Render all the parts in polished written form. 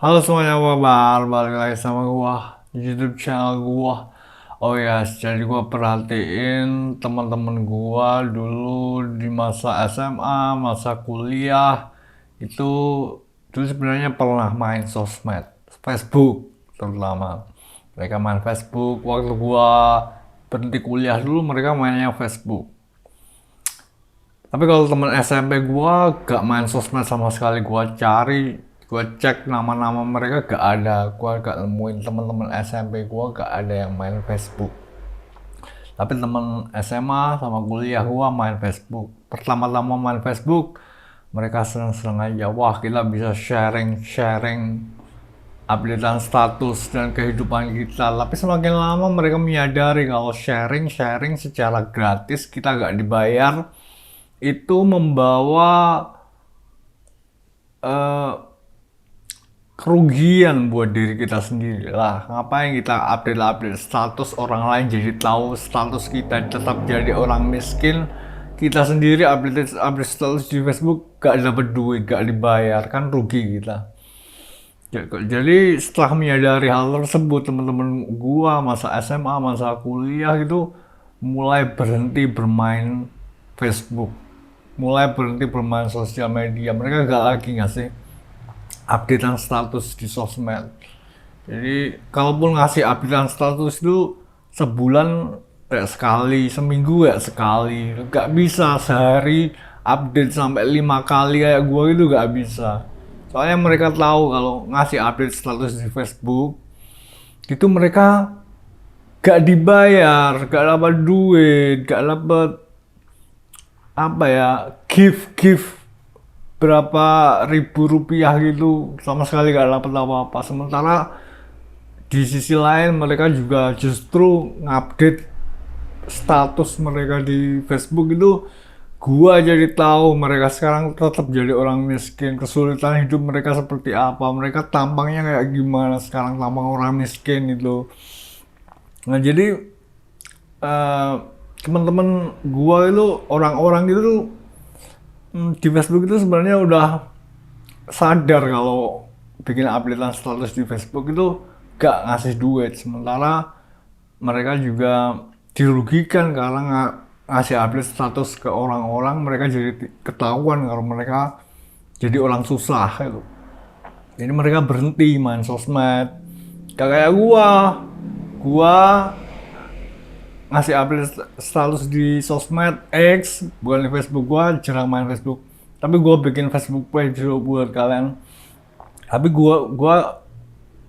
Halo semuanya, apa kabar? Balik lagi sama gua di YouTube channel gua. Oh ya, jadi gua perhatiin teman-teman gua dulu di masa SMA, masa kuliah itu dulu sebenarnya pernah main sosmed, Facebook terutama. Mereka main Facebook waktu gua berhenti kuliah dulu, mereka mainnya Facebook. Tapi kalau temen SMP gua gak main sosmed sama sekali. Gua cari, gua cek nama-nama mereka gak ada. Gua gak nemuin temen-temen SMP gua gak ada yang main Facebook. Tapi temen SMA sama kuliah gua main Facebook. Pertama-tama main Facebook, mereka seneng-seneng aja. Wah, kita bisa sharing-sharing updatean status dan kehidupan kita. Tapi semakin lama mereka menyadari kalau sharing-sharing secara gratis kita gak dibayar itu membawa eh, kerugian buat diri kita sendiri lah. Ngapain kita update status orang lain jadi tahu status kita, tetap jadi orang miskin, kita sendiri update status di Facebook gak dapet duit, gak dibayar, kan rugi kita. Jadi setelah menyadari hal tersebut, teman-teman gua masa SMA, masa kuliah itu mulai berhenti bermain Facebook, mulai berhenti bermain sosial media. Mereka gak lagi ngasih updatean status di sosmed. Jadi kalaupun ngasih updatean status itu sebulan kayak sekali, seminggu ya sekali. Gak bisa sehari update sampai 5 kali kayak gua itu gak bisa. Soalnya mereka tahu kalau ngasih update status di Facebook itu mereka gak dibayar, gak dapat duit, gak dapat apa ya, gift berapa ribu rupiah gitu, sama sekali gak dapat apa-apa. Sementara di sisi lain mereka juga justru ngupdate status mereka di Facebook itu, gua jadi tahu mereka sekarang tetap jadi orang miskin, kesulitan hidup mereka seperti apa, mereka tampangnya kayak gimana sekarang, tampang orang miskin itu. Nah jadi eh, teman-teman gua itu orang-orang itu tuh, di Facebook itu sebenarnya udah sadar kalau bikin updatean status di Facebook itu gak ngasih duit, sementara mereka juga dirugikan karena ngasih update status ke orang-orang, mereka jadi ketahuan kalau mereka jadi orang susah itu. Jadi mereka berhenti main sosmed. Gak kayak gua ngasih update status di sosmed X, bukan di Facebook. Gua jarang main Facebook, tapi gua bikin Facebook page buat kalian. Tapi gua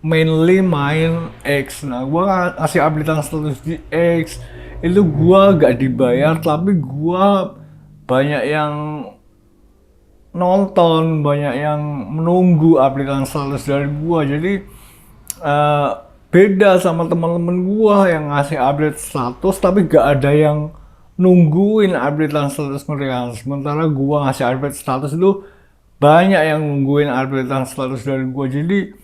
mainly main X. Nah, gua ngasih update status di X itu gua gak dibayar, tapi gua banyak yang nonton, banyak yang menunggu update status dari gua. Jadi eh, beda sama teman-teman gua yang ngasih update status tapi gak ada yang nungguin update status mereka. Sementara gua ngasih update status itu banyak yang nungguin update status dari gua. Jadi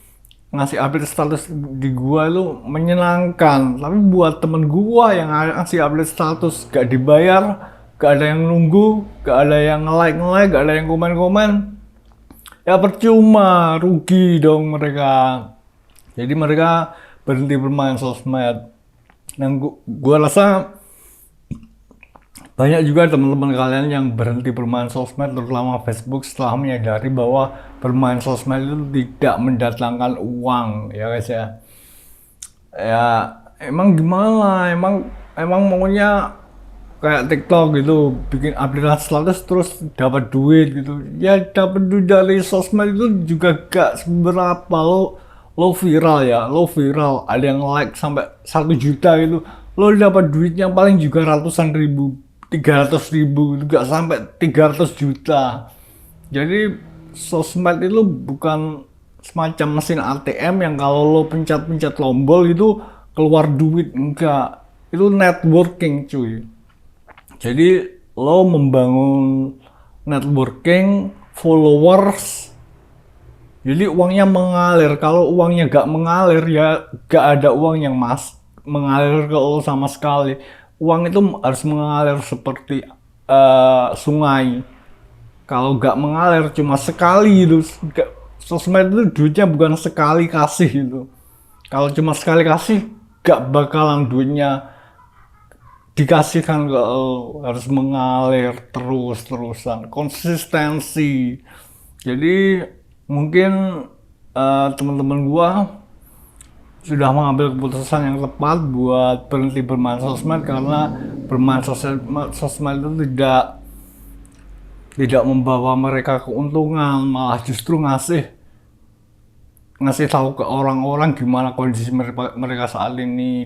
ngasih update status di gua itu menyenangkan, tapi buat temen gua yang ngasih update status gak dibayar, gak ada yang nunggu, gak ada yang nge-like, gak ada yang komen-komen, ya percuma, rugi dong mereka. Jadi mereka berhenti bermain sosmed. Dan gua rasa banyak juga teman-teman kalian yang berhenti bermain sosmed, terutama Facebook, setelah menyadari bahwa bermain sosmed itu tidak mendatangkan uang, ya guys ya. Ya emang gimana? Emang maunya kayak TikTok gitu, bikin update status terus dapat duit gitu. Ya dapat duit dari sosmed itu juga gak seberapa. Lo viral ya, lo viral, ada yang like sampai 1 juta gitu, lo dapat duitnya paling juga ratusan ribu, 300 ribu, gak sampai 300 juta. Jadi sosmed itu bukan semacam mesin ATM yang kalau lo pencet-pencet tombol itu keluar duit, enggak. Itu networking cuy. Jadi lo membangun networking, followers, jadi uangnya mengalir. Kalau uangnya gak mengalir ya gak ada uang yang mengalir ke lo sama sekali. Uang itu harus mengalir seperti sungai. Kalau gak mengalir cuma sekali itu, sosmed itu duitnya bukan sekali kasih gitu. Kalau cuma sekali kasih, gak bakalan duitnya dikasihkan ke lo, harus mengalir terus-terusan, konsistensi. Jadi mungkin teman-teman gua sudah mengambil keputusan yang tepat buat berhenti bermain sosmed, karena bermain sosmed itu tidak membawa mereka keuntungan, malah justru ngasih tahu ke orang-orang gimana kondisi mereka saat ini,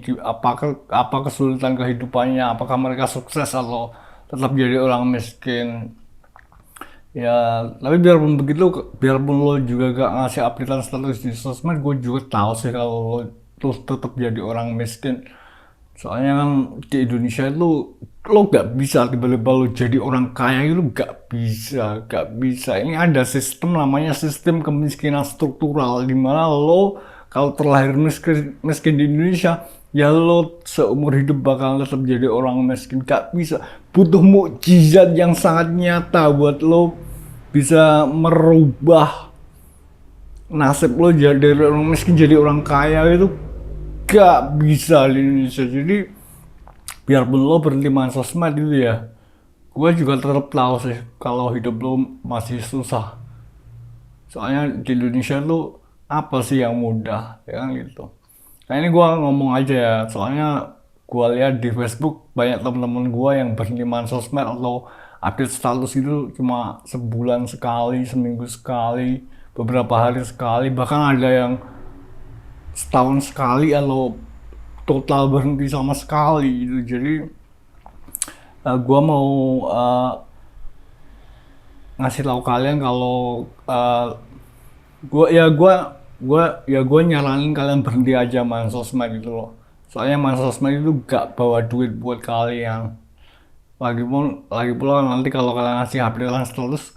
apa kesulitan kehidupannya, apakah mereka sukses atau tetap jadi orang miskin. Ya, tapi biarpun begitu, biarpun lo juga gak ngasih updatean status di sosmed, gue juga tahu sih kalau lo tuh tetap jadi orang miskin. Soalnya kan di Indonesia itu lo gak bisa tiba-tiba lo jadi orang kaya itu, gak bisa. Ini ada sistem, namanya sistem kemiskinan struktural, dimana lo kalau terlahir miskin di Indonesia, ya lo seumur hidup bakal tetap jadi orang miskin. Gak bisa, butuh mukjizat yang sangat nyata buat lo bisa merubah nasib lo dari orang miskin jadi orang kaya. Itu gak bisa di Indonesia. Jadi biarpun lo berhenti main sosmed itu ya, gue juga tetap tahu sih kalau hidup lo masih susah. Soalnya di Indonesia tuh apa sih yang mudah, ya kan gitu. Nah ini gue ngomong aja ya, soalnya gue lihat di Facebook banyak teman-teman gue yang berhenti main sosmed atau update status itu cuma sebulan sekali, seminggu sekali, beberapa hari sekali, bahkan ada yang setahun sekali atau total berhenti sama sekali gitu. Jadi gue mau ngasih tahu kalian kalau gue nyaranin kalian berhenti aja main sosmed gitu loh. Soalnya main sosmed itu gak bawa duit buat kalian. Lagi pula nanti kalau kalian ngasih update status,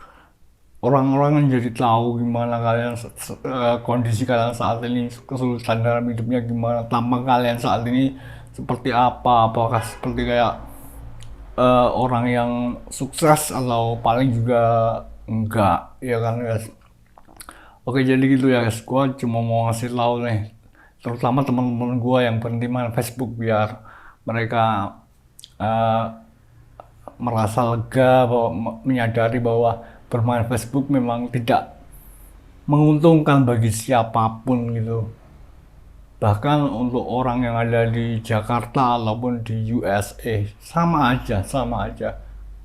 orang-orang kan jadi tahu gimana kalian kondisi kalian saat ini, kesulitan dalam hidupnya gimana, tampang kalian saat ini seperti apa, apakah seperti kayak orang yang sukses atau paling juga enggak, ya kan guys. Oke, jadi gitu ya guys, gue cuma mau ngasih tahu nih, terutama teman-teman gue yang berhenti main Facebook, biar mereka merasa lega, bahwa menyadari bahwa bermain Facebook memang tidak menguntungkan bagi siapapun gitu. Bahkan untuk orang yang ada di Jakarta ataupun di USA, sama aja.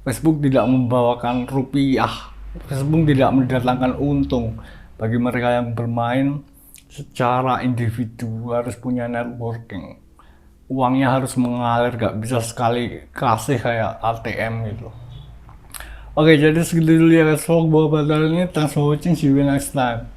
Facebook tidak membawakan rupiah, Facebook tidak mendatangkan untung. Bagi mereka yang bermain secara individu harus punya networking, uangnya harus mengalir, gak bisa sekali kasih kayak ATM gitu. Oke, jadi segitu dulu ya guys vlog bahwa ini. Thanks for watching, see you next time.